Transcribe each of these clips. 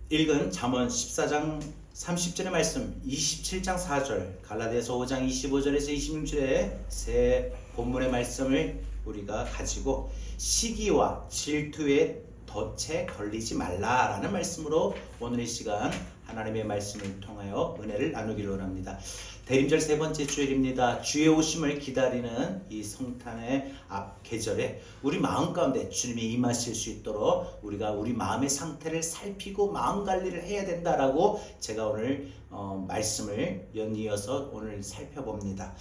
읽은 잠언 14장 30절의 말씀, 27장 4절, 갈라디아서 5장 25절에서 26절의 세 본문의 말씀을 우리가 가지고 시기와 질투에 덫에 걸리지 말라라는 말씀으로 오늘 이 시간 하나님의 말씀을 통하여 은혜를 나누기를 원합니다. 대림절 세 번째 주일입니다. 주의 오심을 기다리는 이 성탄의 앞 계절에 우리 마음 가운데 주님이 임하실 수 있도록 우리가 우리 마음의 상태를 살피고 마음 관리를 해야 된다라고 제가 오늘 말씀을 연이어서 오늘 살펴봅니다.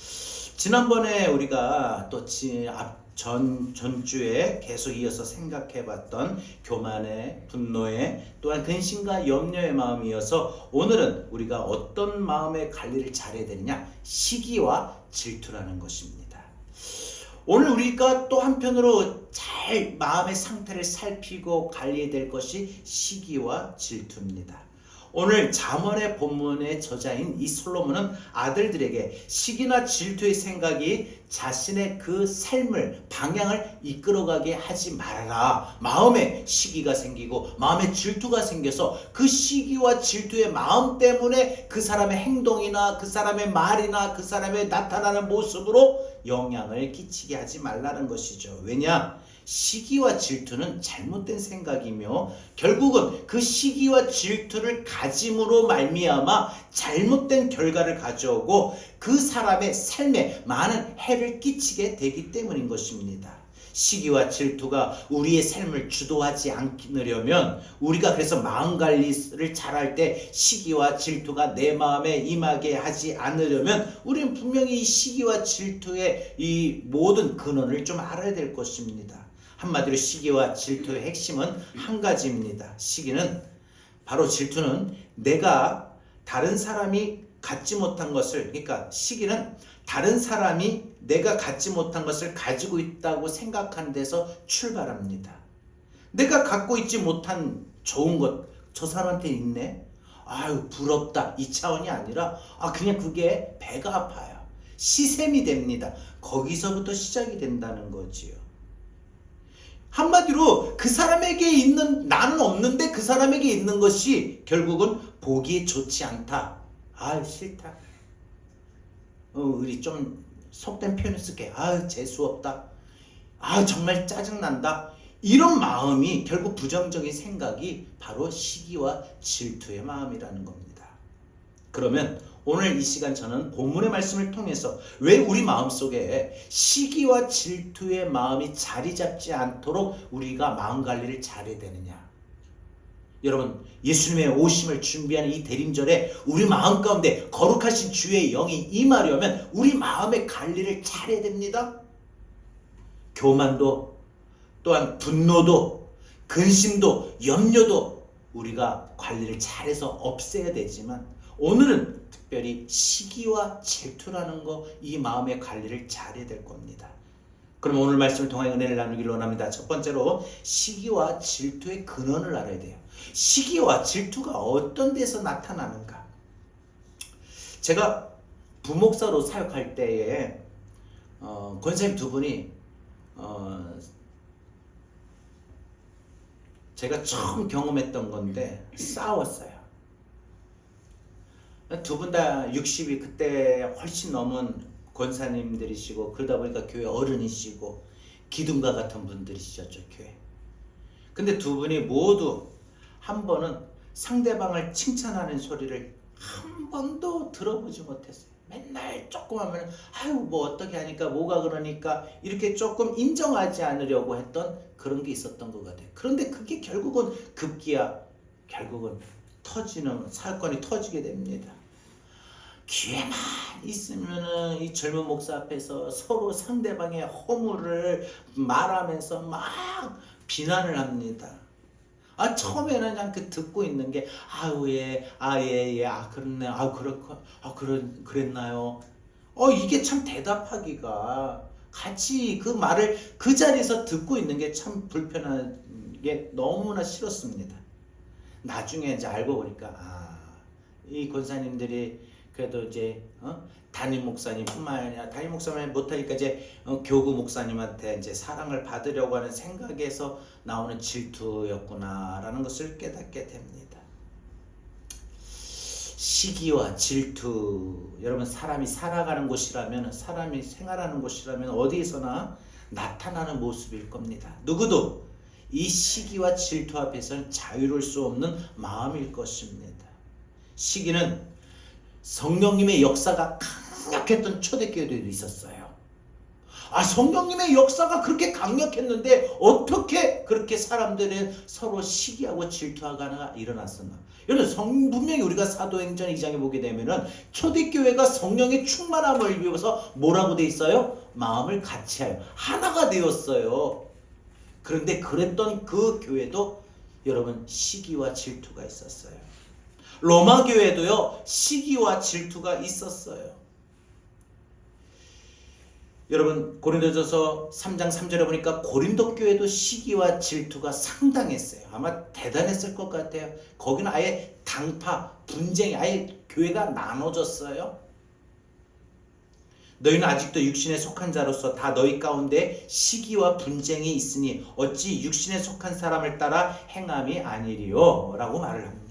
지난번에 우리가 또 전주에 계속 이어서 생각해봤던 교만의, 분노의, 또한 근심과 염려의 마음이어서 오늘은 우리가 어떤 마음의 관리를 잘해야 되느냐? 시기와 질투라는 것입니다. 오늘 우리가 또 한편으로 잘 마음의 상태를 살피고 관리해야 될 것이 시기와 질투입니다. 오늘 잠언의 본문의 저자인 이 솔로몬은 아들들에게 시기나 질투의 생각이 자신의 그 삶을 방향을 이끌어가게 하지 말아라. 마음에 시기가 생기고 마음에 질투가 생겨서 그 시기와 질투의 마음 때문에 그 사람의 행동이나 그 사람의 말이나 그 사람의 나타나는 모습으로 영향을 끼치게 하지 말라는 것이죠. 왜냐? 시기와 질투는 잘못된 생각이며 결국은 그 시기와 질투를 가짐으로 말미암아 잘못된 결과를 가져오고 그 사람의 삶에 많은 해를 끼치게 되기 때문인 것입니다. 시기와 질투가 우리의 삶을 주도하지 않으려면 우리가 그래서 마음관리를 잘할 때 시기와 질투가 내 마음에 임하게 하지 않으려면 우리는 분명히 이 시기와 질투의 이 모든 근원을 좀 알아야 될 것입니다. 한마디로 시기와 질투의 핵심은 한 가지입니다. 시기는 바로 질투는 내가 다른 사람이 갖지 못한 것을, 그러니까 시기는 다른 사람이 내가 갖지 못한 것을 가지고 있다고 생각하는 데서 출발합니다. 내가 갖고 있지 못한 좋은 것, 저 사람한테 있네? 아유 부럽다, 이 차원이 아니라 그냥 그게 배가 아파요. 시샘이 됩니다. 거기서부터 시작이 된다는 거지요. 한마디로 그 사람에게 있는, 나는 없는데 그 사람에게 있는 것이 결국은 보기에 좋지 않다. 싫다. 우리 좀 속된 표현을 쓸게. 재수없다. 정말 짜증난다. 이런 마음이 결국 부정적인 생각이 바로 시기와 질투의 마음이라는 겁니다. 그러면 오늘 이 시간 저는 본문의 말씀을 통해서 왜 우리 마음속에 시기와 질투의 마음이 자리 잡지 않도록 우리가 마음 관리를 잘해야 되느냐? 여러분, 예수님의 오심을 준비하는 이 대림절에 우리 마음 가운데 거룩하신 주의 영이 임하려면 우리 마음의 관리를 잘해야 됩니다. 교만도, 또한 분노도, 근심도, 염려도 우리가 관리를 잘해서 없애야 되지만 오늘은 특별히 시기와 질투라는 거, 이 마음의 관리를 잘해야 될 겁니다. 그럼 오늘 말씀을 통해 은혜를 나누기를 원합니다. 첫 번째로 시기와 질투의 근원을 알아야 돼요. 시기와 질투가 어떤 데서 나타나는가? 제가 부목사로 사역할 때에 권사님 두 분이 제가 처음 경험했던 건데 싸웠어요. 두 분 다 60이 그때 훨씬 넘은 권사님들이시고 그러다 보니까 교회 어른이시고 기둥가 같은 분들이시죠, 교회. 근데 두 분이 모두 한 번은 상대방을 칭찬하는 소리를 한 번도 들어보지 못했어요. 맨날 조금 하면 뭐 어떻게 하니까 뭐가 그러니까 이렇게 조금 인정하지 않으려고 했던 그런 게 있었던 것 같아요. 그런데 그게 결국은 급기야 결국은 사건이 터지게 됩니다. 기회만 있으면은 이 젊은 목사 앞에서 서로 상대방의 허물을 말하면서 막 비난을 합니다. 처음에는 그냥 듣고 있는 게 그렇네, 그랬나요? 이게 참 대답하기가 같이 그 말을 그 자리에서 듣고 있는 게 참 불편한 게 너무나 싫었습니다. 나중에 이제 알고 보니까 이 권사님들이 그래도 이제 담임 목사님뿐만 아니라 담임 목사님 못하니까 이제 교구 목사님한테 이제 사랑을 받으려고 하는 생각에서 나오는 질투였구나라는 것을 깨닫게 됩니다. 시기와 질투. 여러분, 사람이 살아가는 곳이라면, 사람이 생활하는 곳이라면 어디에서나 나타나는 모습일 겁니다. 누구도 이 시기와 질투 앞에서는 자유로울 수 없는 마음일 것입니다. 시기는 성령님의 역사가 강력했던 초대교회들도 있었어요. 성령님의 역사가 그렇게 강력했는데 어떻게 그렇게 사람들이 서로 시기하고 질투하거나 일어났었나? 여러분, 분명히 우리가 사도행전 2장에 보게 되면은 초대교회가 성령의 충만함을 입어서 뭐라고 돼 있어요? 마음을 같이하여 하나가 되었어요. 그런데 그랬던 그 교회도 여러분 시기와 질투가 있었어요. 로마 교회도요 시기와 질투가 있었어요. 여러분, 고린도전서 3장 3절에 보니까 고린도 교회도 시기와 질투가 상당했어요. 아마 대단했을 것 같아요. 거기는 아예 당파, 분쟁이 아예 교회가 나눠졌어요. 너희는 아직도 육신에 속한 자로서 다 너희 가운데 시기와 분쟁이 있으니 어찌 육신에 속한 사람을 따라 행함이 아니리요? 라고 말을 합니다.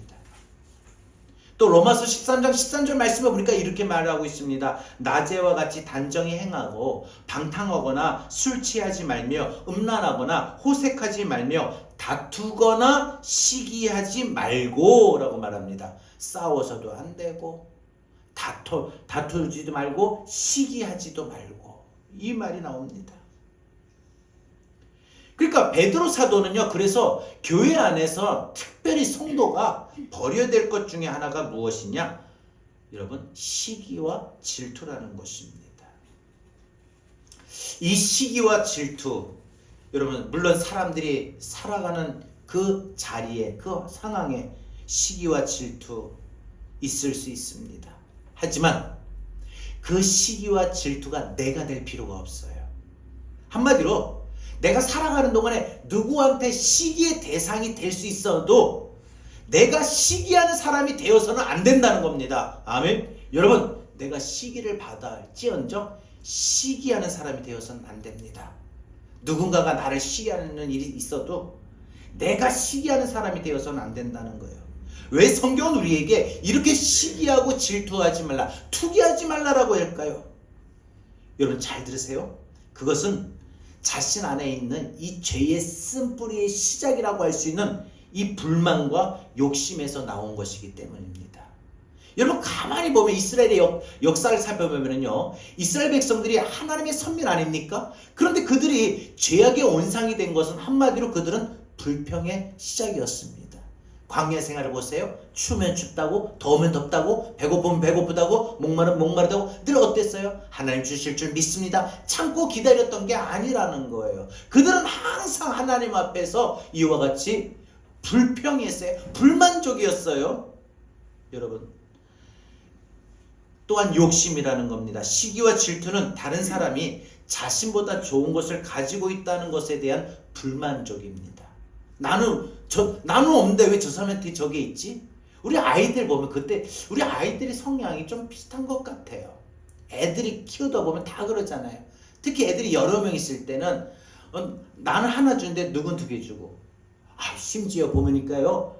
또 로마서 13장 13절 말씀을 보니까 이렇게 말하고 있습니다. 낮에와 같이 단정히 행하고 방탕하거나 술 취하지 말며 음란하거나 호색하지 말며 다투거나 시기하지 말고 라고 말합니다. 싸워서도 안 되고 다투지도 말고 시기하지도 말고 이 말이 나옵니다. 그러니까 베드로 사도는요, 그래서 교회 안에서 특별히 성도가 버려야 될 것 중에 하나가 무엇이냐? 여러분, 시기와 질투라는 것입니다. 이 시기와 질투, 여러분, 물론 사람들이 살아가는 그 자리에, 그 상황에 시기와 질투 있을 수 있습니다. 하지만 그 시기와 질투가 내가 될 필요가 없어요. 한마디로 내가 살아가는 동안에 누구한테 시기의 대상이 될 수 있어도 내가 시기하는 사람이 되어서는 안 된다는 겁니다. 아멘. 여러분, 내가 시기를 받아야 할지언정 시기하는 사람이 되어서는 안 됩니다. 누군가가 나를 시기하는 일이 있어도 내가 시기하는 사람이 되어서는 안 된다는 거예요. 왜 성경은 우리에게 이렇게 시기하고 질투하지 말라, 투기하지 말라라고 할까요? 여러분, 잘 들으세요. 그것은 자신 안에 있는 이 죄의 쓴뿌리의 시작이라고 할 수 있는 이 불만과 욕심에서 나온 것이기 때문입니다. 여러분, 가만히 보면 이스라엘의 역사를 살펴보면요, 이스라엘 백성들이 하나님의 선민 아닙니까? 그런데 그들이 죄악의 온상이 된 것은 한마디로 그들은 불평의 시작이었습니다. 광야 생활을 보세요. 추우면 춥다고, 더우면 덥다고, 배고프면 배고프다고, 목마르면 목마르다고 늘 어땠어요? 하나님 주실 줄 믿습니다. 참고 기다렸던 게 아니라는 거예요. 그들은 항상 하나님 앞에서 이와 같이 불평했어요. 불만족이었어요. 여러분, 또한 욕심이라는 겁니다. 시기와 질투는 다른 사람이 자신보다 좋은 것을 가지고 있다는 것에 대한 불만족입니다. 나는 없는데 왜 저 사람한테 저게 있지? 우리 아이들 보면 그때 우리 아이들이 성향이 좀 비슷한 것 같아요. 애들이 키우다 보면 다 그러잖아요. 특히 애들이 여러 명 있을 때는 나는 하나 주는데 누군 두 개 주고, 심지어 보니까요,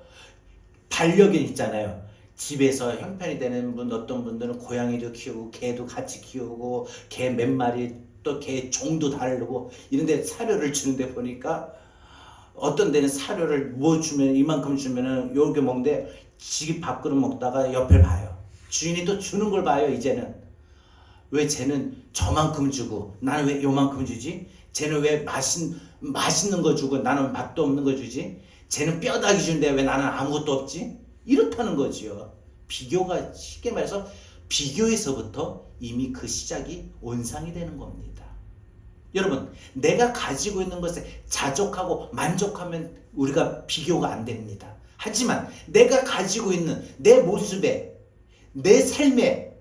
반려견 있잖아요. 집에서 형편이 되는 분, 어떤 분들은 고양이도 키우고 개도 같이 키우고 개 몇 마리, 또 개 종도 다르고 이런데 사료를 주는데 보니까 어떤 데는 사료를 뭐 주면 이만큼 주면은 요렇게 먹는데 지 밥그릇 먹다가 옆을 봐요. 주인이 또 주는 걸 봐요. 이제는 왜 쟤는 저만큼 주고 나는 왜 요만큼 주지? 쟤는 왜 맛있는 거 주고 나는 맛도 없는 거 주지? 쟤는 뼈다귀 주는데 왜 나는 아무것도 없지? 이렇다는 거지요. 비교가, 쉽게 말해서 비교에서부터 이미 그 시작이 온상이 되는 겁니다. 여러분, 내가 가지고 있는 것에 자족하고 만족하면 우리가 비교가 안 됩니다. 하지만 내가 가지고 있는 내 모습에, 내 삶에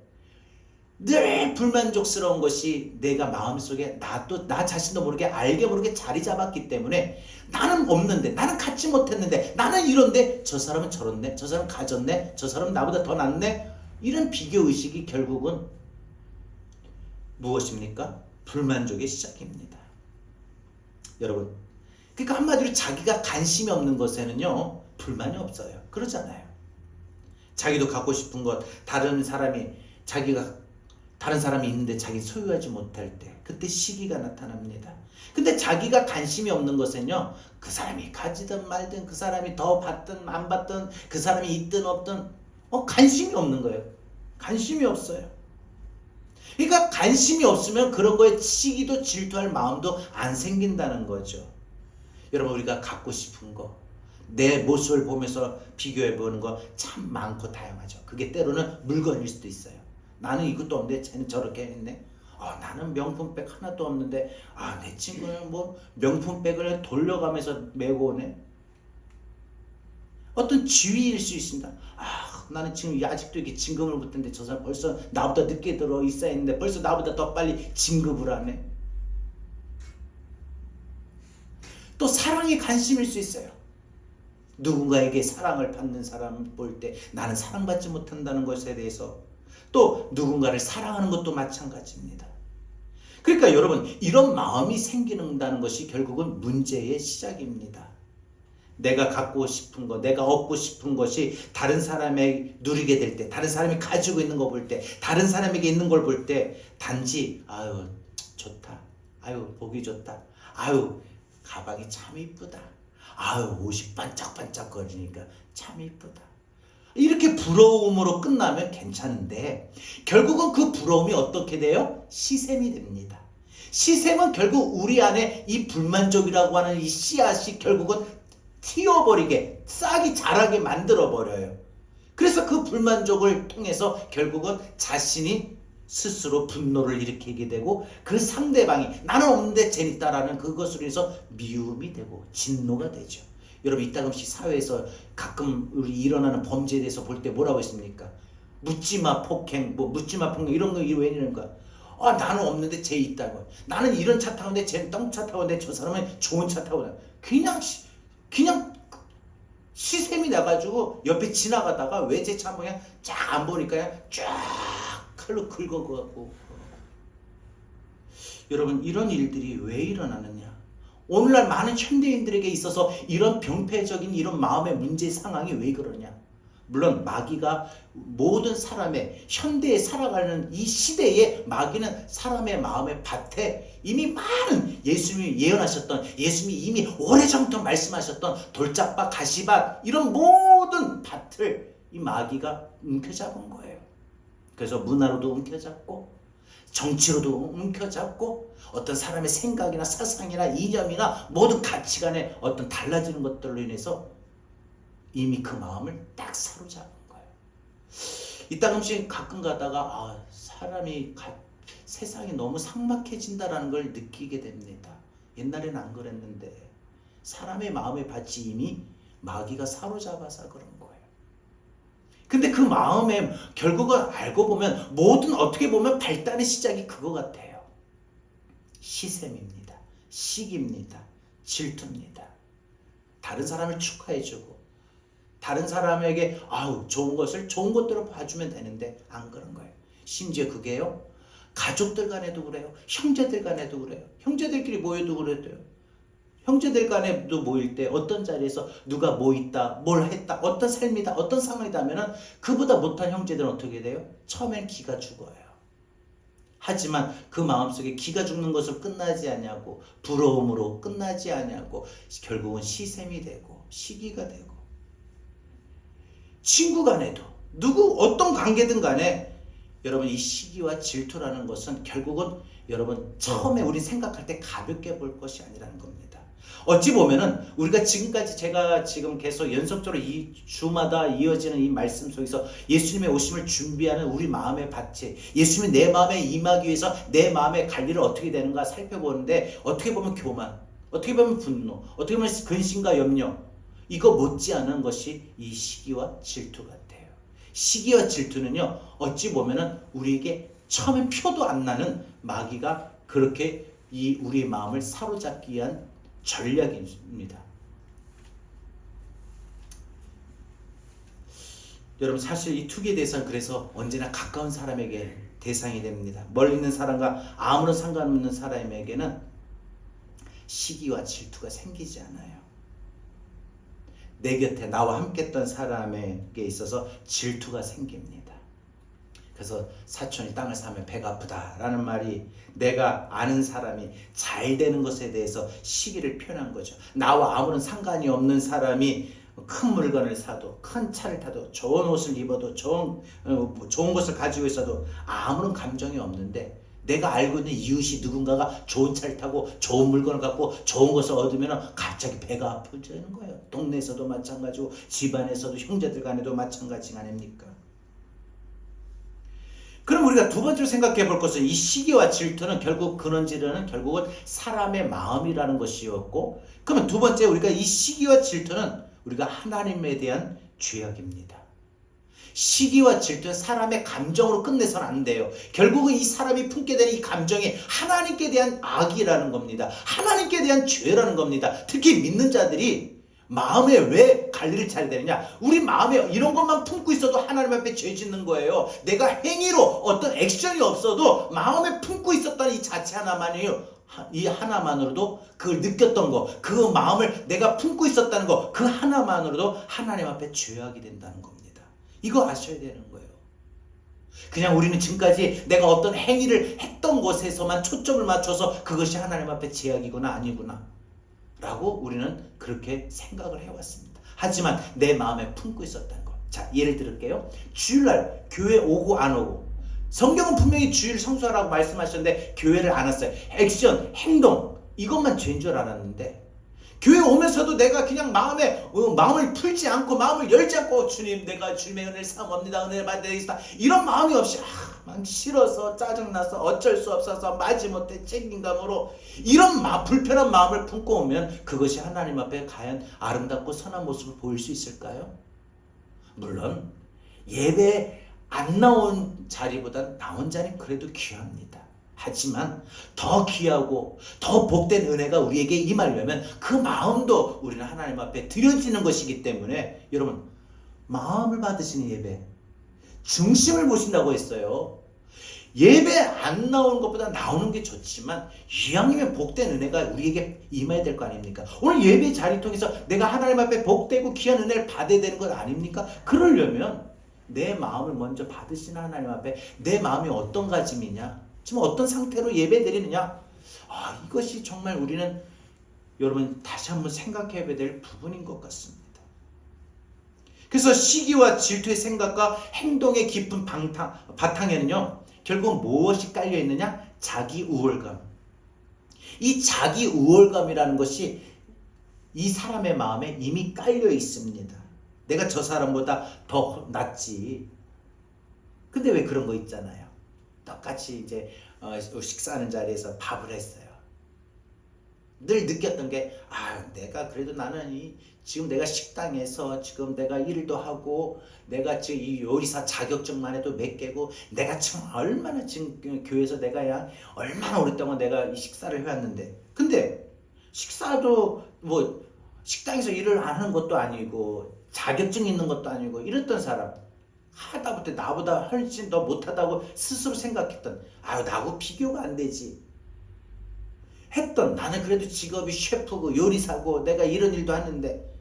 늘 불만족스러운 것이 내가 마음속에 나 자신도 모르게 알게 모르게 자리 잡았기 때문에 나는 없는데, 나는 갖지 못했는데, 나는 이런데 저 사람은 저렇네, 저 사람은 가졌네, 저 사람은 나보다 더 낫네, 이런 비교의식이 결국은 무엇입니까? 불만족의 시작입니다. 여러분, 그러니까 한마디로 자기가 관심이 없는 것에는요 불만이 없어요. 그러잖아요. 자기도 갖고 싶은 것, 다른 사람이 있는데 자기 소유하지 못할 때, 그때 시기가 나타납니다. 근데 자기가 관심이 없는 것은요, 그 사람이 가지든 말든, 그 사람이 더 받든 안 받든, 그 사람이 있든 없든 관심이 없는 거예요. 관심이 없어요. 그러니까 관심이 없으면 그런 거에 시기도 질투할 마음도 안 생긴다는 거죠. 여러분, 우리가 갖고 싶은 거, 내 모습을 보면서 비교해 보는 거 참 많고 다양하죠. 그게 때로는 물건일 수도 있어요. 나는 이것도 없는데 쟤는 저렇게 했네. 나는 명품백 하나도 없는데 내 친구는 뭐 명품백을 돌려가면서 메고 오네. 어떤 지위일 수 있습니다. 나는 지금 아직도 이게 진급을 못했는데 저 사람 벌써 나보다 늦게 들어 있어야 했는데 벌써 나보다 더 빨리 진급을 하네. 또 사랑에 관심일 수 있어요. 누군가에게 사랑을 받는 사람을 볼 때 나는 사랑받지 못한다는 것에 대해서, 또 누군가를 사랑하는 것도 마찬가지입니다. 그러니까 여러분, 이런 마음이 생기는다는 것이 결국은 문제의 시작입니다. 내가 갖고 싶은 것, 내가 얻고 싶은 것이 다른 사람이 누리게 될 때, 다른 사람이 가지고 있는 거 볼 때, 다른 사람에게 있는 걸 볼 때 단지 좋다, 보기 좋다, 가방이 참 이쁘다, 옷이 반짝반짝거리니까 참 이쁘다, 이렇게 부러움으로 끝나면 괜찮은데, 결국은 그 부러움이 어떻게 돼요? 시샘이 됩니다. 시샘은 결국 우리 안에 이 불만족이라고 하는 이 씨앗이 결국은 튀어버리게, 싹이 자라게 만들어버려요. 그래서 그 불만족을 통해서 결국은 자신이 스스로 분노를 일으키게 되고, 그 상대방이 나는 없는데 재밌다라는 그것으로 해서 미움이 되고 진노가 되죠. 여러분, 이따금씩 사회에서 가끔 우리 일어나는 범죄에 대해서 볼 때 뭐라고 했습니까? 묻지마 폭행, 묻지마 폭행, 이런 거 왜 이러는가? 나는 없는데 쟤 있다고. 나는 이런 차 타는데 쟤는 똥차 타고, 저 사람은 좋은 차 타고. 그냥 시샘이 나가지고 옆에 지나가다가 왜 제 차 그냥 쫙 안 보니까 그냥 쫙 칼로 긁어가고. 여러분, 이런 일들이 왜 일어나느냐? 오늘날 많은 현대인들에게 있어서 이런 병폐적인 이런 마음의 문제 상황이 왜 그러냐? 물론 마귀가 모든 사람의, 현대에 살아가는 이 시대에 마귀는 사람의 마음의 밭에 이미 많은 예수님이 예언하셨던, 예수님이 이미 오래전부터 말씀하셨던 돌짝밭, 가시밭, 이런 모든 밭을 이 마귀가 움켜잡은 거예요. 그래서 문화로도 움켜잡고, 정치로도 움켜잡고, 어떤 사람의 생각이나 사상이나 이념이나 모든 가치관에 어떤 달라지는 것들로 인해서 이미 그 마음을 딱 사로잡은 거예요. 이따금씩 가끔 가다가 세상이 너무 삭막해진다라는 걸 느끼게 됩니다. 옛날에는 안 그랬는데 사람의 마음의 밭이 이미 마귀가 사로잡아서 그런 거예요. 근데 그 마음에 결국은 알고 보면 모든, 어떻게 보면 발단의 시작이 그거 같아요. 시샘입니다. 시기입니다. 질투입니다. 다른 사람을 축하해주고, 다른 사람에게 좋은 것을 좋은 것대로 봐주면 되는데 안 그런 거예요. 심지어 그게요, 가족들 간에도 그래요. 형제들 간에도 그래요. 형제들끼리 모여도 그래도요. 형제들 간에도 모일 때 어떤 자리에서 누가 뭐 있다, 뭘 했다, 어떤 삶이다, 어떤 상황이다 하면은 그보다 못한 형제들은 어떻게 돼요? 처음엔 기가 죽어요. 하지만 그 마음속에 기가 죽는 것으로 끝나지 않냐고, 부러움으로 끝나지 않냐고, 결국은 시샘이 되고 시기가 되고, 친구 간에도 어떤 관계든 간에 여러분, 이 시기와 질투라는 것은 결국은 여러분 처음에 우리 생각할 때 가볍게 볼 것이 아니라는 겁니다. 어찌 보면은 우리가 지금까지, 제가 지금 계속 연속적으로 이 주마다 이어지는 이 말씀 속에서 예수님의 오심을 준비하는 우리 마음의 밭에, 예수님이 내 마음에 임하기 위해서 내 마음의 관리를 어떻게 되는가 살펴보는데, 어떻게 보면 교만, 어떻게 보면 분노, 어떻게 보면 근심과 염려, 이거 못지않은 것이 이 시기와 질투 같아요. 시기와 질투는요, 어찌 보면은 우리에게 처음엔 표도 안 나는 마귀가 그렇게 이 우리의 마음을 사로잡기 위한 전략입니다. 여러분, 사실 이 투기에 대해서는 그래서 언제나 가까운 사람에게 대상이 됩니다. 멀리 있는 사람과 아무런 상관없는 사람에게는 시기와 질투가 생기지 않아요. 내 곁에 나와 함께 했던 사람에게 있어서 질투가 생깁니다. 그래서 사촌이 땅을 사면 배가 아프다라는 말이 내가 아는 사람이 잘 되는 것에 대해서 시기를 표현한 거죠. 나와 아무런 상관이 없는 사람이 큰 물건을 사도, 큰 차를 타도, 좋은 옷을 입어도, 좋은 것을 가지고 있어도 아무런 감정이 없는데, 내가 알고 있는 이웃이 누군가가 좋은 차를 타고 좋은 물건을 갖고 좋은 것을 얻으면 갑자기 배가 아프지는 거예요. 동네에서도 마찬가지고 집안에서도 형제들 간에도 마찬가지 아닙니까? 그럼 우리가 두 번째로 생각해 볼 것은 이 시기와 질투는 결국 근원지르는 결국은 사람의 마음이라는 것이었고, 그러면 두 번째 우리가 이 시기와 질투는 우리가 하나님에 대한 죄악입니다. 시기와 질투는 사람의 감정으로 끝내서는 안 돼요. 결국은 이 사람이 품게 되는 이 감정이 하나님께 대한 악이라는 겁니다. 하나님께 대한 죄라는 겁니다. 특히 믿는 자들이 마음에 왜 관리를 잘해야 되느냐? 우리 마음에 이런 것만 품고 있어도 하나님 앞에 죄 짓는 거예요. 내가 행위로 어떤 액션이 없어도 마음에 품고 있었다는 이 자체 하나만이에요. 이 하나만으로도 그걸 느꼈던 거, 그 마음을 내가 품고 있었다는 거, 그 하나만으로도 하나님 앞에 죄악이 된다는 겁니다. 이거 아셔야 되는 거예요. 그냥 우리는 지금까지 내가 어떤 행위를 했던 것에서만 초점을 맞춰서 그것이 하나님 앞에 죄악이구나 아니구나 라고 우리는 그렇게 생각을 해왔습니다. 하지만 내 마음에 품고 있었다는 것. 자, 예를 들을게요. 주일날 교회 오고 안 오고, 성경은 분명히 주일 성수하라고 말씀하셨는데 교회를 안 왔어요. 액션, 행동, 이것만 죄인 줄 알았는데 교회 오면서도 내가 그냥 마음을 풀지 않고, 마음을 열지 않고, 주님, 내가 주님의 은혜를 사모합니다, 은혜를 받으겠습니다, 이런 마음이 없이 막 싫어서 짜증나서 어쩔 수 없어서 마지못해 책임감으로 이런 불편한 마음을 품고 오면 그것이 하나님 앞에 과연 아름답고 선한 모습을 보일 수 있을까요? 물론 예배에 안 나온 자리보다 나온 자리는 그래도 귀합니다. 하지만 더 귀하고 더 복된 은혜가 우리에게 임하려면 그 마음도 우리는 하나님 앞에 드려지는 것이기 때문에, 여러분, 마음을 받으시는 예배, 중심을 보신다고 했어요. 예배 안 나오는 것보다 나오는 게 좋지만 이왕이면 복된 은혜가 우리에게 임해야 될 거 아닙니까? 오늘 예배 자리 통해서 내가 하나님 앞에 복되고 귀한 은혜를 받아야 되는 것 아닙니까? 그러려면 내 마음을 먼저 받으시는 하나님 앞에 내 마음이 어떤 가짐이냐, 지금 어떤 상태로 예배 드리느냐, 이것이 정말 우리는 여러분 다시 한번 생각해야 될 부분인 것 같습니다. 그래서 시기와 질투의 생각과 행동의 깊은 바탕에는요, 결국 무엇이 깔려 있느냐? 자기 우월감. 이 자기 우월감이라는 것이 이 사람의 마음에 이미 깔려 있습니다. 내가 저 사람보다 더 낫지. 근데 왜 그런 거 있잖아요. 똑같이 이제 식사하는 자리에서 밥을 했어요. 늘 느꼈던 게, 내가 그래도 나는 지금 내가 식당에서 지금 내가 일도 하고, 내가 지금 이 요리사 자격증만 해도 몇 개고, 내가 지금 얼마나 지금 교회에서 내가 얼마나 오랫동안 내가 이 식사를 해왔는데, 근데 식사도 뭐 식당에서 일을 안 하는 것도 아니고 자격증 있는 것도 아니고 이랬던 사람, 하다못해 나보다 훨씬 더 못하다고 스스로 생각했던, 나하고 비교가 안 되지 했던, 나는 그래도 직업이 셰프고 요리사고 내가 이런 일도 하는데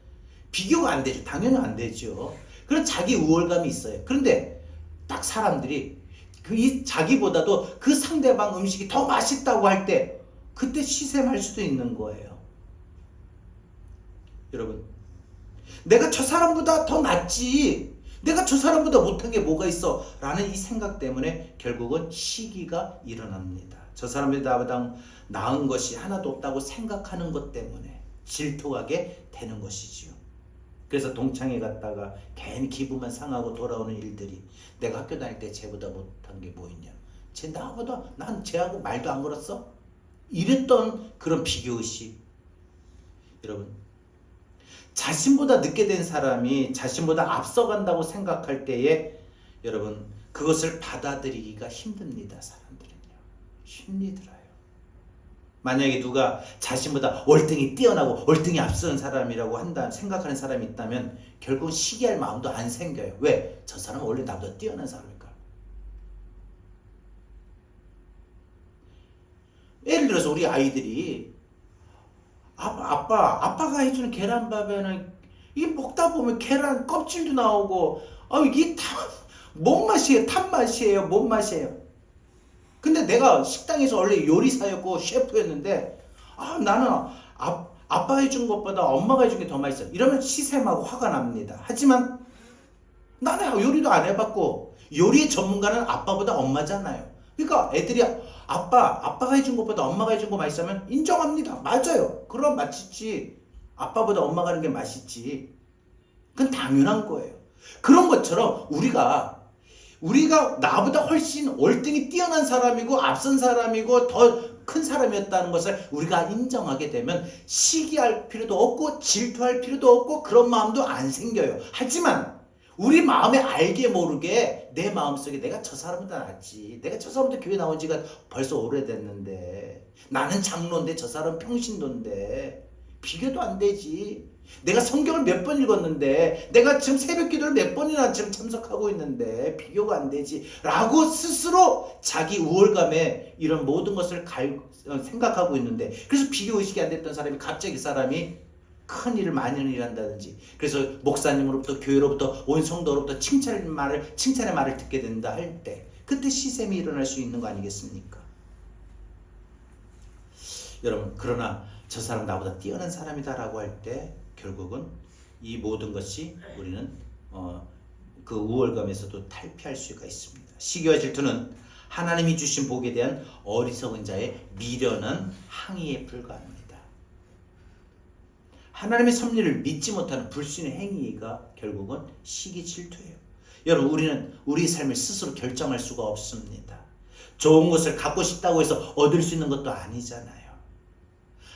비교가 안 되죠. 당연히 안 되죠. 그런 자기 우월감이 있어요. 그런데 딱 사람들이 이 자기보다도 그 상대방 음식이 더 맛있다고 할 때 그때 시샘할 수도 있는 거예요. 여러분, 내가 저 사람보다 더 낫지, 내가 저 사람보다 못한 게 뭐가 있어 라는 이 생각 때문에 결국은 시기가 일어납니다. 저 사람이 나보다 나은 것이 하나도 없다고 생각하는 것 때문에 질투하게 되는 것이지요. 그래서 동창회 갔다가 괜히 기분만 상하고 돌아오는 일들이, 내가 학교 다닐 때 쟤보다 못한 게 뭐 있냐, 쟤 나보다, 난 쟤하고 말도 안 걸었어, 이랬던 그런 비교의식. 여러분, 자신보다 늦게 된 사람이 자신보다 앞서간다고 생각할 때에 여러분 그것을 받아들이기가 힘듭니다. 사람들은요, 힘들어요. 만약에 누가 자신보다 월등히 뛰어나고 월등히 앞서는 사람이라고 생각하는 사람이 있다면 결국 시기할 마음도 안 생겨요. 왜? 저 사람은 원래 나보다 뛰어난 사람이니까. 예를 들어서 우리 아이들이 아빠가 해주는 계란밥에는 이게 먹다 보면 계란 껍질도 나오고, 이게 다 뭔 맛이에요? 탄 맛이에요? 뭔 맛이에요? 근데 내가 식당에서 원래 요리사였고 셰프였는데, 나는 아빠가 해준 것보다 엄마가 해준 게 더 맛있어. 이러면 시샘하고 화가 납니다. 하지만 나는 요리도 안 해봤고, 요리의 전문가는 아빠보다 엄마잖아요. 그러니까 애들이 아빠가 해준 것보다 엄마가 해준 거 맛있으면 인정합니다. 맞아요. 그럼 맛있지. 아빠보다 엄마가 하는 게 맛있지. 그건 당연한 거예요. 그런 것처럼 우리가 나보다 훨씬 월등히 뛰어난 사람이고 앞선 사람이고 더 큰 사람이었다는 것을 우리가 인정하게 되면 시기할 필요도 없고 질투할 필요도 없고 그런 마음도 안 생겨요. 하지만 우리 마음에 알게 모르게 내 마음속에 내가 저 사람보다 낫지. 내가 저 사람도 교회 나온 지가 벌써 오래됐는데, 나는 장로인데 저 사람 평신도인데 비교도 안 되지. 내가 성경을 몇 번 읽었는데, 내가 지금 새벽 기도를 몇 번이나 지금 참석하고 있는데 비교가 안 되지 라고 스스로 자기 우월감에 이런 모든 것을 생각하고 있는데, 그래서 비교의식이 안 됐던 사람이 갑자기 사람이 큰 일을 많이 일한다든지, 그래서 목사님으로부터 교회로부터 온 성도로부터 칭찬의 말을 듣게 된다 할 때, 그때 시샘이 일어날 수 있는 거 아니겠습니까? 여러분, 그러나 저 사람 나보다 뛰어난 사람이다 라고 할 때 결국은 이 모든 것이 우리는 그 우월감에서도 탈피할 수가 있습니다. 시기와 질투는 하나님이 주신 복에 대한 어리석은 자의 미련한 항의에 불과합니다. 하나님의 섭리를 믿지 못하는 불신의 행위가 결국은 시기 질투예요. 여러분, 우리는 우리 삶을 스스로 결정할 수가 없습니다. 좋은 것을 갖고 싶다고 해서 얻을 수 있는 것도 아니잖아요.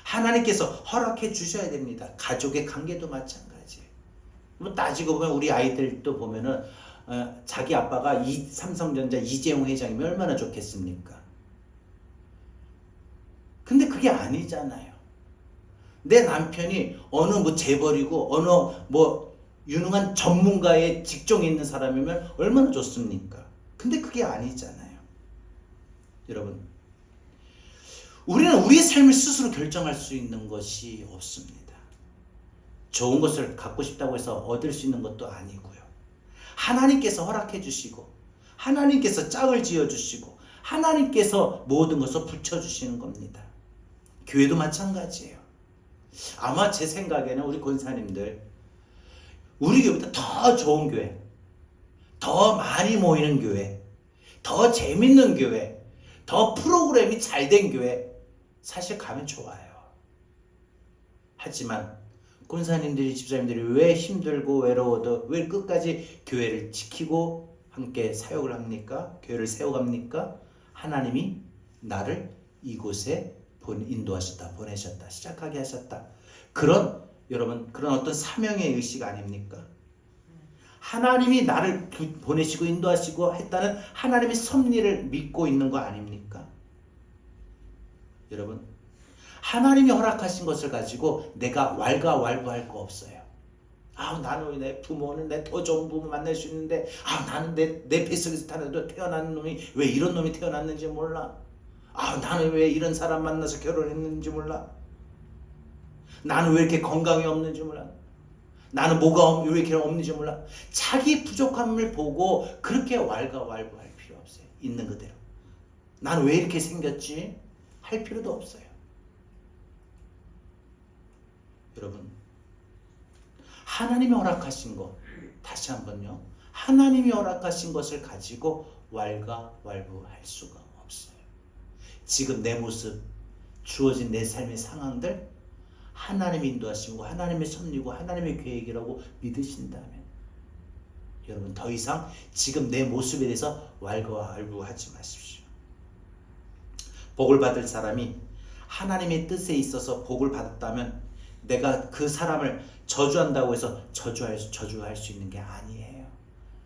하나님께서 허락해 주셔야 됩니다. 가족의 관계도 마찬가지예요. 뭐 따지고 보면 우리 아이들도 보면은 자기 아빠가 삼성전자 이재용 회장이면 얼마나 좋겠습니까? 근데 그게 아니잖아요. 내 남편이 어느 재벌이고 어느 유능한 전문가의 직종에 있는 사람이면 얼마나 좋습니까? 근데 그게 아니잖아요. 여러분, 우리는 우리의 삶을 스스로 결정할 수 있는 것이 없습니다. 좋은 것을 갖고 싶다고 해서 얻을 수 있는 것도 아니고요. 하나님께서 허락해 주시고, 하나님께서 짝을 지어 주시고, 하나님께서 모든 것을 붙여주시는 겁니다. 교회도 마찬가지예요. 아마 제 생각에는 우리 권사님들, 우리 교회보다 더 좋은 교회, 더 많이 모이는 교회, 더 재밌는 교회, 더 프로그램이 잘 된 교회, 사실 가면 좋아요. 하지만 권사님들이, 집사님들이 왜 힘들고 외로워도 왜 끝까지 교회를 지키고 함께 사역을 합니까? 교회를 세워갑니까? 하나님이 나를 이곳에 인도하셨다, 보내셨다, 시작하게 하셨다. 여러분, 그런 어떤 사명의 의식 아닙니까? 하나님이 나를 보내시고 인도하시고 했다는 하나님의 섭리를 믿고 있는 거 아닙니까? 여러분, 하나님이 허락하신 것을 가지고 내가 왈가왈부할 거 없어요. 나는 내 부모는 내 더 좋은 부모 만날 수 있는데, 나는 내 뱃속에서 태어난 놈이 왜 이런 놈이 태어났는지 몰라. 나는 왜 이런 사람 만나서 결혼했는지 몰라. 나는 왜 이렇게 건강이 없는지 몰라. 나는 뭐가 왜 이렇게 없는지 몰라. 자기 부족함을 보고 그렇게 왈가왈부할 필요 없어요. 있는 그대로. 나는 왜 이렇게 생겼지? 할 필요도 없어요. 여러분, 하나님이 허락하신 것, 다시 한번요, 하나님이 허락하신 것을 가지고 왈가왈부할 수가 없어요. 지금 내 모습, 주어진 내 삶의 상황들, 하나님이 인도하시고 하나님의 섭리고 하나님의 계획이라고 믿으신다면, 여러분, 더 이상 지금 내 모습에 대해서 왈가왈부하지 마십시오. 복을 받을 사람이 하나님의 뜻에 있어서 복을 받았다면 내가 그 사람을 저주한다고 해서 저주할 수 있는 게 아니에요.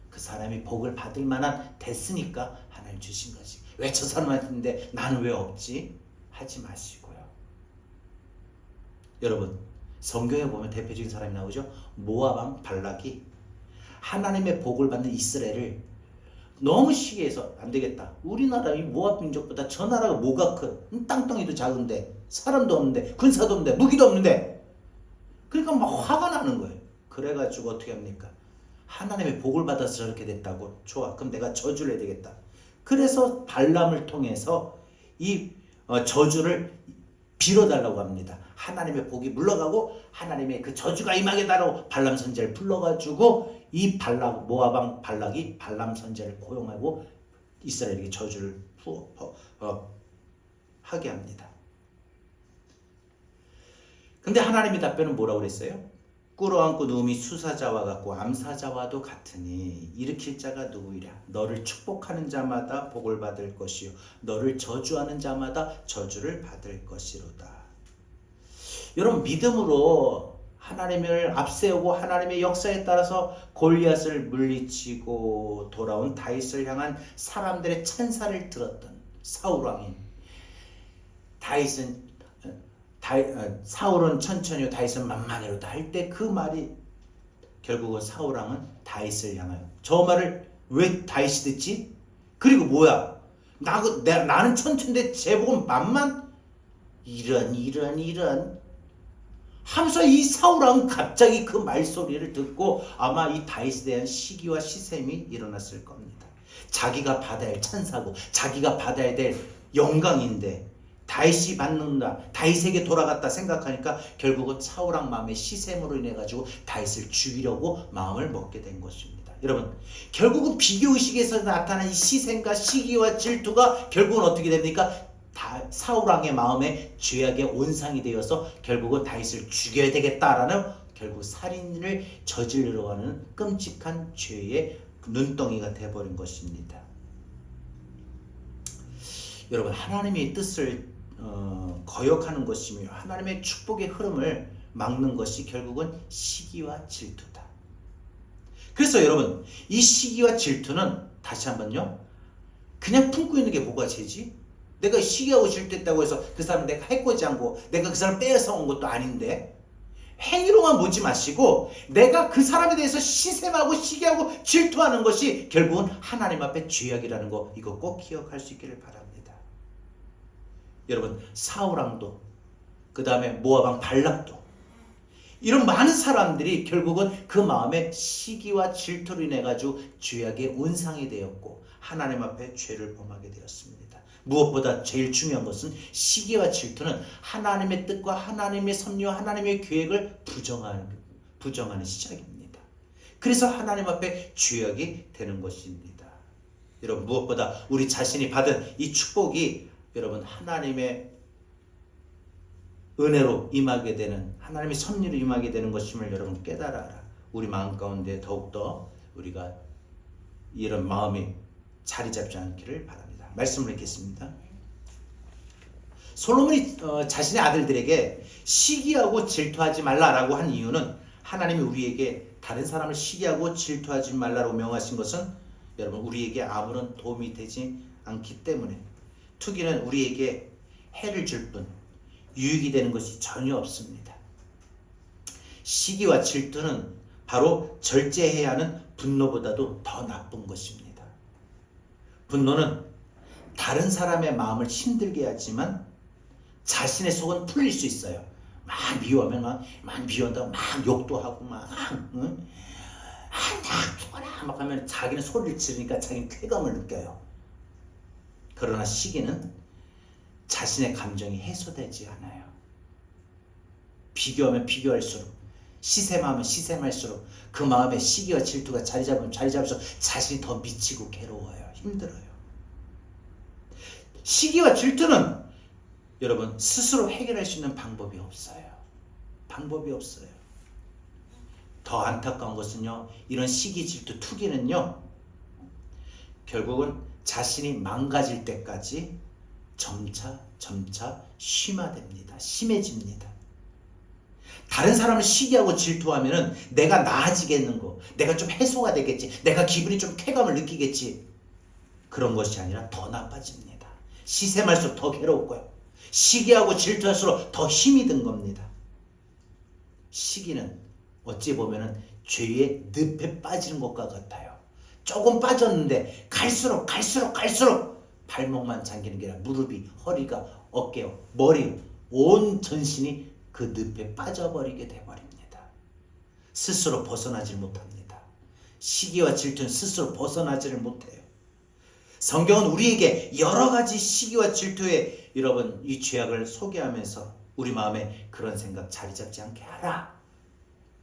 그 사람이 복을 받을 만한 됐으니까 하나님 주신 거지. 왜 저 사람한테 나는 왜 없지? 하지 마시고요. 여러분, 성경에 보면 대표적인 사람이 나오죠. 모압 왕 발락이 하나님의 복을 받는 이스라엘을 너무 시기해서 안 되겠다. 우리나라 이 모압 민족보다 저 나라가 뭐가 큰? 땅덩이도 작은데, 사람도 없는데, 군사도 없는데, 무기도 없는데. 그러니까 막 화가 나는 거예요. 그래가지고 어떻게 합니까? 하나님의 복을 받아서 저렇게 됐다고? 좋아. 그럼 내가 저주를 해야 되겠다. 그래서 발람을 통해서 이 저주를 빌어달라고 합니다. 하나님의 복이 물러가고 하나님의 그 저주가 임하게 달라고 발람 선지자를 불러가지고 이 모압 왕 발락이 발람 선지자를 고용하고 이스라엘에게 저주를 하게 합니다. 근데 하나님의 답변은 뭐라고 그랬어요? 꿇어앉고 누움이 수사자와 같고 암사자와도 같으니 일으킬 자가 누구이랴? 너를 축복하는 자마다 복을 받을 것이요 너를 저주하는 자마다 저주를 받을 것이로다. 여러분, 믿음으로 하나님을 앞세우고 하나님의 역사에 따라서 골리앗을 물리치고 돌아온 다윗을 향한 사람들의 찬사를 들었던 사울 왕인 사울은 천천히요 다윗은 만만히로다 할 때 그 말이 결국은 사울 왕은 다윗을 향하여 저 말을 왜 다윗이 듣지? 그리고 뭐야? 나는 천천인데 제복은 만만? 이런 하면서 이 사울 왕은 갑자기 그 말소리를 듣고 아마 이 다윗에 대한 시기와 시샘이 일어났을 겁니다. 자기가 받아야 할 찬사고 자기가 받아야 될 영광인데 다윗이 받는다, 다윗에게 돌아갔다 생각하니까 결국은 사울 왕 마음의 시샘으로 인해 가지고 다윗을 죽이려고 마음을 먹게 된 것입니다. 여러분, 결국은 비교의식에서 나타난 이 시샘과 시기와 질투가 결국은 어떻게 됩니까? 사울 왕의 마음에 죄악의 온상이 되어서 결국은 다윗을 죽여야 되겠다라는 결국 살인을 저지르려 하는 끔찍한 죄의 눈덩이가 되어버린 것입니다. 여러분, 하나님의 뜻을 거역하는 것이며 하나님의 축복의 흐름을 막는 것이 결국은 시기와 질투다. 그래서 여러분, 이 시기와 질투는 다시 한번요, 그냥 품고 있는 게 뭐가 죄지? 내가 시기하고 질투했다고 해서 그 사람 내가 해코지 않고 내가 그 사람 빼앗아 온 것도 아닌데, 행위로만 보지 마시고 내가 그 사람에 대해서 시샘하고 시기하고 질투하는 것이 결국은 하나님 앞에 죄악이라는 거, 이거 꼭 기억할 수 있기를 바랍니다. 여러분, 사울왕도 그 다음에 모압왕 발락도 이런 많은 사람들이 결국은 그 마음에 시기와 질투로 인해 가지고 죄악의 온상이 되었고 하나님 앞에 죄를 범하게 되었습니다. 무엇보다 제일 중요한 것은 시기와 질투는 하나님의 뜻과 하나님의 섭리와 하나님의 계획을 부정하는 시작입니다. 그래서 하나님 앞에 죄악이 되는 것입니다. 여러분, 무엇보다 우리 자신이 받은 이 축복이 여러분 하나님의 은혜로 임하게 되는, 하나님의 섭리로 임하게 되는 것임을 여러분 깨달아라. 우리 마음 가운데 더욱더 우리가 이런 마음이 자리 잡지 않기를 바랍니다. 말씀을 읽겠습니다. 솔로몬이 자신의 아들들에게 시기하고 질투하지 말라라고 한 이유는, 하나님이 우리에게 다른 사람을 시기하고 질투하지 말라고 명하신 것은 여러분 우리에게 아무런 도움이 되지 않기 때문에, 투기는 우리에게 해를 줄 뿐 유익이 되는 것이 전혀 없습니다. 시기와 질투는 바로 절제해야 하는 분노보다도 더 나쁜 것입니다. 분노는 다른 사람의 마음을 힘들게 하지만 자신의 속은 풀릴 수 있어요. 막 미워하면 막 미워한다고 막 욕도 하고 막 죽어라 막 하면 자기는 소리를 지르니까 자기는 쾌감을 느껴요. 그러나 시기는 자신의 감정이 해소되지 않아요. 비교하면 비교할수록, 시샘하면 시샘할수록 그 마음에 시기와 질투가 자리 잡으면 자리 잡을수록 자신이 더 미치고 괴로워요. 힘들어요. 시기와 질투는 여러분 스스로 해결할 수 있는 방법이 없어요. 방법이 없어요. 더 안타까운 것은요, 이런 시기, 질투, 투기는요 결국은 자신이 망가질 때까지 점차 심해집니다. 다른 사람을 시기하고 질투하면은 내가 나아지겠는 거, 내가 좀 해소가 되겠지, 내가 기분이 좀 쾌감을 느끼겠지, 그런 것이 아니라 더 나빠집니다. 시샘할수록 더 괴로웠고요, 시기하고 질투할수록 더 힘이 든 겁니다. 시기는 어찌 보면은 죄의 늪에 빠지는 것과 같아요. 조금 빠졌는데 갈수록 발목만 잠기는 게 아니라 무릎이, 허리가, 어깨, 머리, 온 전신이 그 늪에 빠져버리게 돼버립니다. 스스로 벗어나질 못합니다. 시기와 질투는 스스로 벗어나지를 못해요. 성경은 우리에게 여러 가지 시기와 질투의 여러분 이 죄악을 소개하면서 우리 마음에 그런 생각 자리 잡지 않게 하라.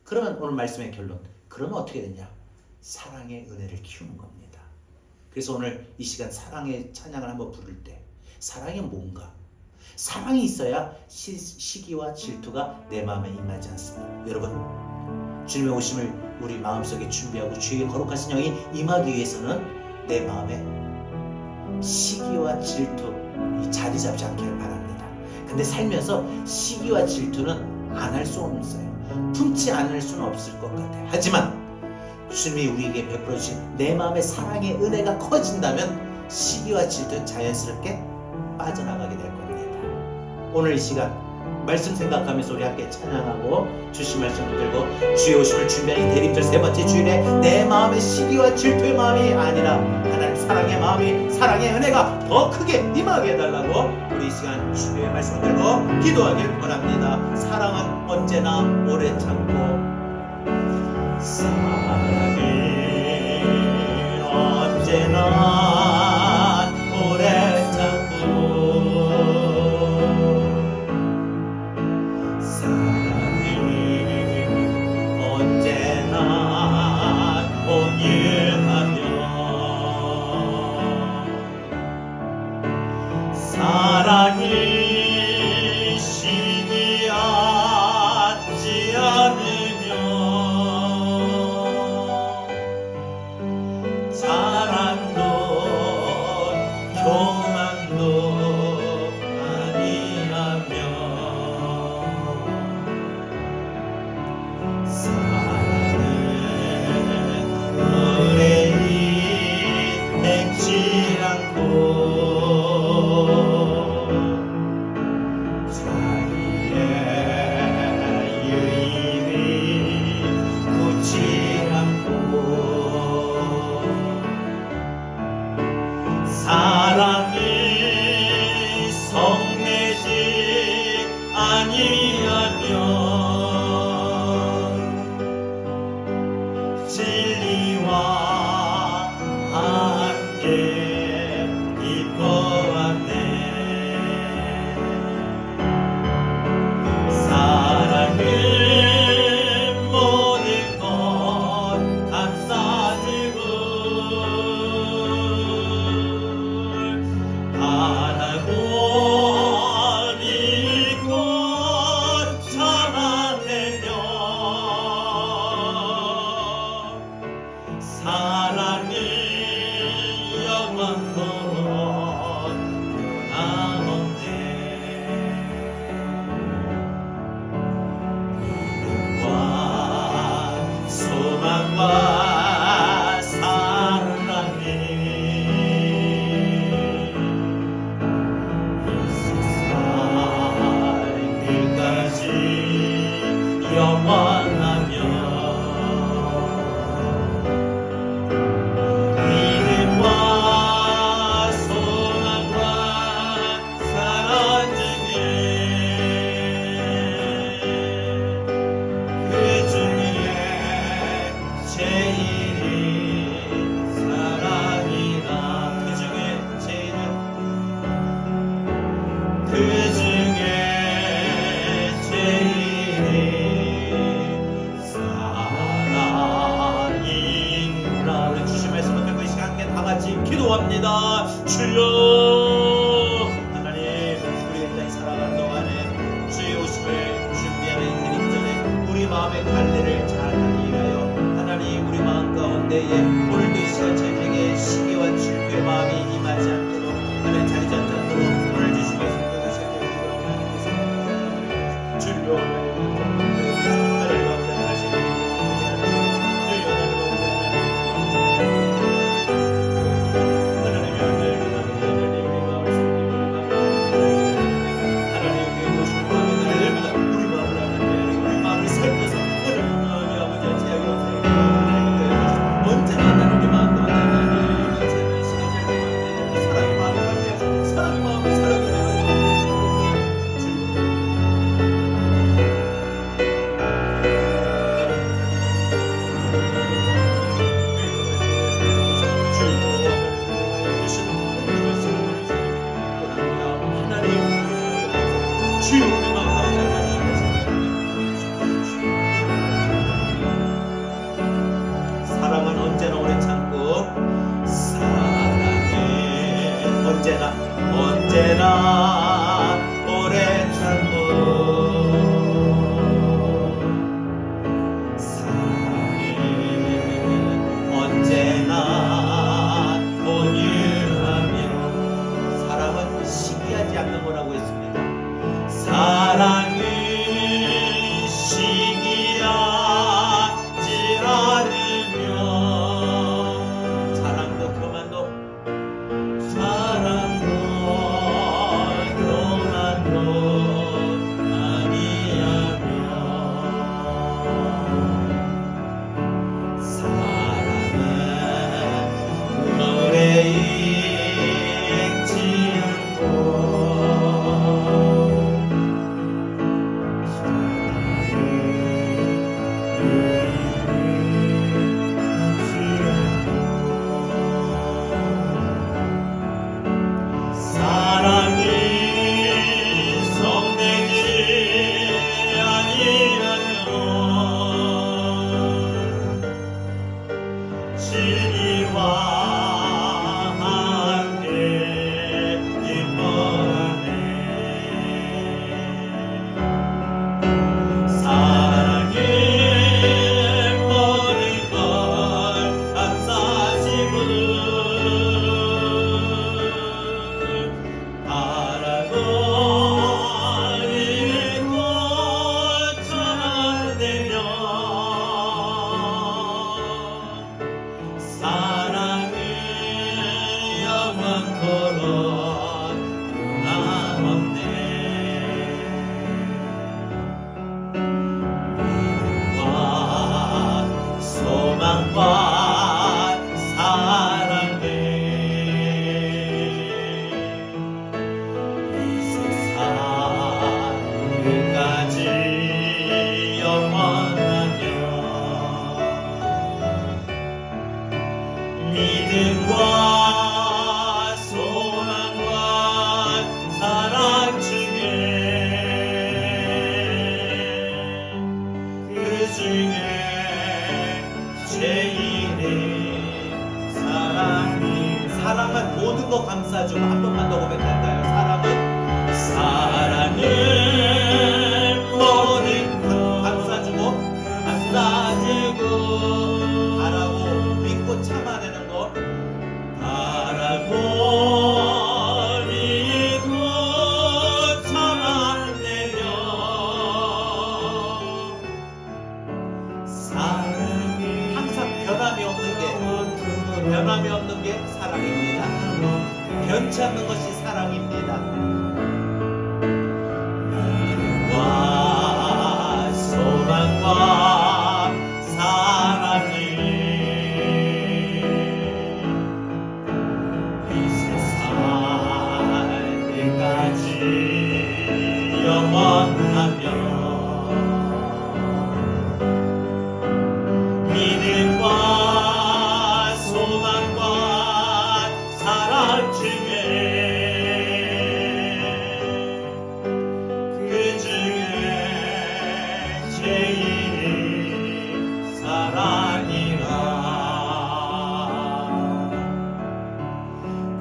그러면 오늘 말씀의 결론, 그러면 어떻게 되냐? 사랑의 은혜를 키우는 겁니다. 그래서 오늘 이 시간 사랑의 찬양을 한번 부를 때 사랑이 뭔가? 사랑이 있어야 시기와 질투가 내 마음에 임하지 않습니다. 여러분, 주님의 오심을 우리 마음속에 준비하고 주의 거룩하신 영이 임하기 위해서는 내 마음에 시기와 질투 이 자리 잡지 않기를 바랍니다. 근데 살면서 시기와 질투는 안 할 수 없어요. 품지 않을 수는 없을 것 같아요. 하지만 주님이 우리에게 베풀어 주신 내 마음의 사랑의 은혜가 커진다면 시기와 질투는 자연스럽게 빠져나가게 될 겁니다. 오늘 이 시간 말씀 생각하면서 우리 함께 찬양하고 주신 말씀 붙들고 주의 오심을 준비하는 대림절 세 번째 주일에 내 마음의 시기와 질투의 마음이 아니라 하나님 사랑의 마음이, 사랑의 은혜가 더 크게 임하게 해달라고 우리 이 시간 주의 말씀을 들고 기도하길 원합니다. 사랑은 언제나 오래 참고, 사랑은 언제나 오래 참고, 사랑이 신이 앉지 않으면 자랑도 교만도 아니하며 사랑은 의뢰인 행치 않고 사랑이 성내지 아니하면 진리와 함께 이끌어왔네. 사랑은 모든 것 감싸주고 바라고 믿고 참아내며 사랑은 영원토록 변함없네. 믿음과 소망과 사랑이 영원하며 믿음과 소망과 사랑 중에 그 중에 제일이 사랑이라. 그 중에 제일은 그 중에 기도합니다. 주여 하나님, 우리가 이 땅에 살아가는 동안에 주의 오심을 준비하는 대림절에 우리 마음의 갈래를 잘 하기 위하여 하나님 우리 마음 가운데에 오늘도 이 시간 저희에게 시기와 질투의 마음이 임하지 않도록 하나님 자리 잡지 않도록 오늘 주신 말씀 주여 언제나 하나님 우리 마음 가운데 하나님 사랑의 마음을 가지고 믿음과 소망과 사랑 중에 그 중에 제일이 사랑이 사랑은 모든 거 감싸주고 한 번만 더 고백할까요? 사랑은 모든 거 감싸주고 바라고 믿고 참아내는 것 바라고 믿고 참아내며 사랑이 항상 변함이 없는 게 사랑입니다. 변치 않는 것이 사랑입니다. 믿음과 소망과 사랑이 이 세상 때까지 영원하며 믿음과 소망과 사랑 중에 그 중에 제일이 사랑이라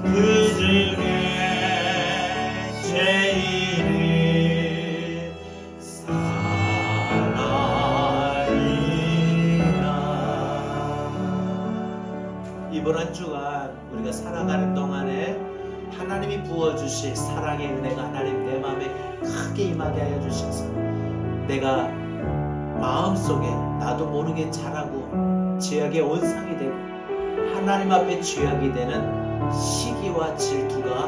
그 중에 제일이 사랑이라. 이번 한 주간 우리가 살아가는 동안에 하나님이 부어주실 사랑의 은혜가 하나님 내 마음에 크게 임하게 하여 주셔서 내가 마음속에 나도 모르게 자라고 죄악의 온상이 되고 하나님 앞에 죄악이 되는 시기와 질투가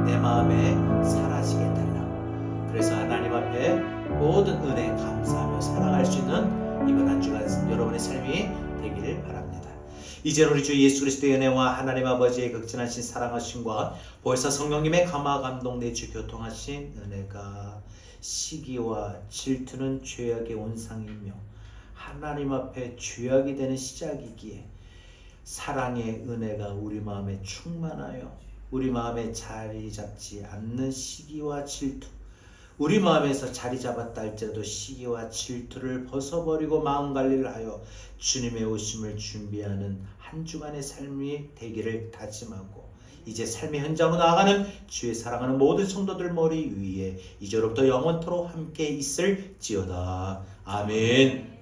내 마음에 사라지게 달라고. 그래서 하나님 앞에 모든 은혜 감사하며 살아갈 수 있는 이번 한 주간 여러분의 삶이 되기를 바랍니다. 이제 우리 주 예수 그리스도의 은혜와 하나님 아버지의 극진하신 사랑하심과 보혜사 성령님의 감화 감동 내주 교통하신 은혜가 시기와 질투는 죄악의 온상이며 하나님 앞에 죄악이 되는 시작이기에 사랑의 은혜가 우리 마음에 충만하여 우리 마음에 자리 잡지 않는 시기와 질투, 우리 마음에서 자리 잡았다 할지라도 시기와 질투를 벗어버리고 마음관리를 하여 주님의 오심을 준비하는 한 주간의 삶이 되기를 다짐하고 이제 삶의 현장으로 나아가는 주의 사랑하는 모든 성도들 머리 위에 이제로부터 영원토록 함께 있을지어다. 아멘.